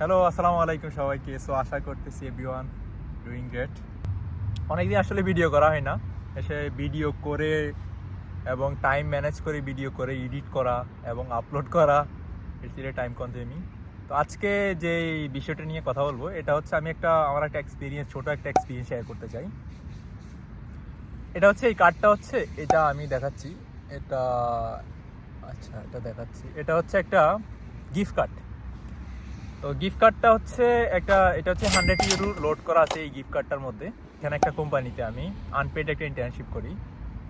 Hello, আসসালামু আলাইকুম সবাইকে। সো আশা করতেছি এভরিওয়ান ডুইং গ্রেট। অনেকদিন আসলে ভিডিও করা হয় না, এসে ভিডিও করে এবং টাইম ম্যানেজ করে ভিডিও করে এডিট করা এবং আপলোড করা, ইটস রিয়েলি টাইম কনজিউমিং। তো আজকে যে বিষয়টা নিয়ে কথা বলবো, এটা হচ্ছে আমার একটা এক্সপিরিয়েন্স, ছোট একটা এক্সপিরিয়েন্স শেয়ার করতে চাই। এটা হচ্ছে এই কার্ডটা হচ্ছে, এটা আমি দেখাচ্ছি। এটা এটা দেখাচ্ছি। এটা হচ্ছে একটা গিফট কার্ড। তো গিফট কার্ডটা হচ্ছে এটা হচ্ছে 100 ইউরো লোড করা আছে এই গিফট কার্ডটার মধ্যে। এখানে একটা কোম্পানিতে আমি আনপেড একটা ইন্টার্নশিপ করি।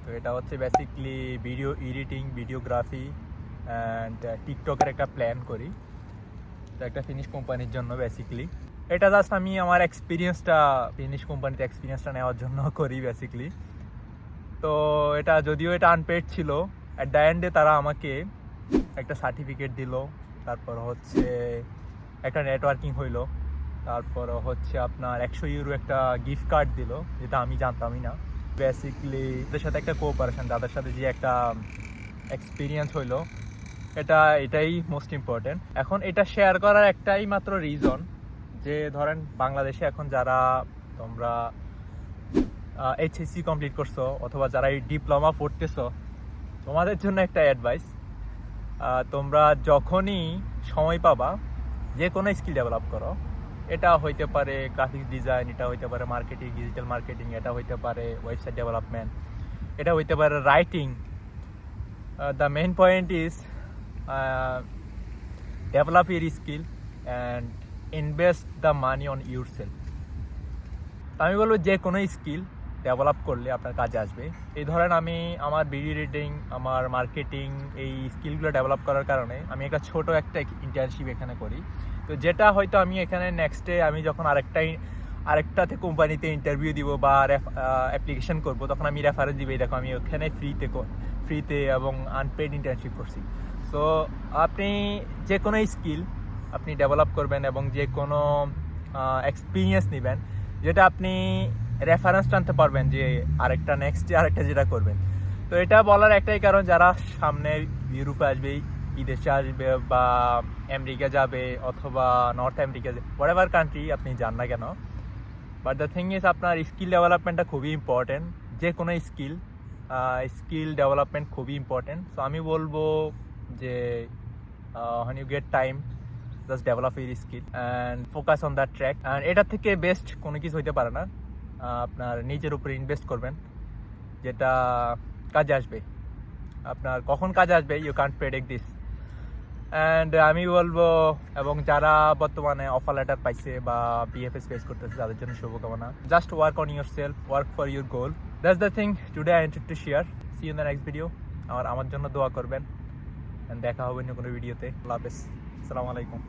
তো এটা হচ্ছে basically video editing, videography and টিকটকের একটা প্ল্যান করি। তো একটা ফিনিশ কোম্পানির জন্য বেসিকলি এটা জাস্ট আমি আমার ফিনিশ কোম্পানিতে এক্সপিরিয়েন্সটা নেওয়ার জন্য করি বেসিকলি। তো এটা যদিও এটা আনপেড ছিল, অ্যাট দ্য এন্ডে তারা আমাকে একটা সার্টিফিকেট দিল, তারপর হচ্ছে একটা নেটওয়ার্কিং হইলো, তারপর হচ্ছে আপনার 100 ইউরো একটা গিফট কার্ড দিল, যেটা আমি জানতামই না। বেসিকলি ওদের সাথে একটা কোঅপারেশন, তাদের সাথে যে একটা এক্সপিরিয়েন্স হইলো, এটাই মোস্ট ইম্পর্টেন্ট। এখন এটা শেয়ার করার একটাই মাত্র রিজন, যে ধরেন বাংলাদেশে এখন যারা তোমরা এইচএসসি কমপ্লিট করছো অথবা যারা এই ডিপ্লোমা পড়তেছো, তোমাদের জন্য একটা অ্যাডভাইস, তোমরা যখনই সময় পাবা যে কোনো স্কিল ডেভেলপ করো। এটা হইতে পারে গ্রাফিক্স ডিজাইন, এটা হইতে পারে মার্কেটিং, ডিজিটাল মার্কেটিং, এটা হইতে পারে ওয়েবসাইট ডেভেলপমেন্ট, এটা হইতে পারে writing. The main point is develop your skill and invest the money on your self. আমি বলবো যে কোনো স্কিল ডেভেলপ করলে আপনার কাজে আসবে। এই ধরেন আমি আমার ভিডিও এডিটিং, আমার মার্কেটিং, এই স্কিলগুলো ডেভেলপ করার কারণে আমি একটা একটা ইন্টার্নশিপ এখানে করি। তো যেটা হয়তো আমি এখানে নেক্সটে আমি যখন আরেকটাতে কোম্পানিতে ইন্টারভিউ দিব বা অ্যাপ্লিকেশন করব, তখন আমি রেফারেন্স দিবে, দেখো আমি ওখানে ফ্রিতে এবং আনপেড ইন্টার্নশিপ করছি। সো আপনি যে কোনো স্কিল আপনি ডেভেলপ করবেন এবং যে কোনো এক্সপিরিয়েন্স নেবেন, যেটা আপনি রেফারেন্স টানতে পারবেন যে আরেকটা যেটা করবেন। তো এটা বলার একটাই কারণ, যারা সামনে ইউরোপে আসবে, বিদেশে আসবে বা আমেরিকা যাবে অথবা নর্থ আমেরিকা, হোয়াটএভার কান্ট্রি আপনি যান না কেন, বাট দ্য থিং ইজ আপনার স্কিল ডেভেলপমেন্টটা খুবই ইম্পর্টেন্ট। যে কোনো স্কিল ডেভেলপমেন্ট খুবই ইম্পর্টেন্ট। সো আমি বলবো যে when you get time, just develop your skill and focus on that track. And এটার থেকে বেস্ট কোনো কিছু হইতে পারে না। আপনার নিজের উপরে ইনভেস্ট করবেন, যেটা কাজে আসবে। আপনার কখন কাজে আসবে you can't predict this. And আমি বলবো, এবং যারা বর্তমানে অফার লেটার পাইছে বা বিএফএস ফেস করতেছে, তাদের জন্য শুভকামনা। Just work on yourself, work for your goal. That's the thing today I wanted to share. See you in the next video. আমার জন্য দোয়া করবেন, দেখা হবে অন্য কোনো ভিডিওতে। আল্লাহ হাফেজ, আসসালামু আলাইকুম।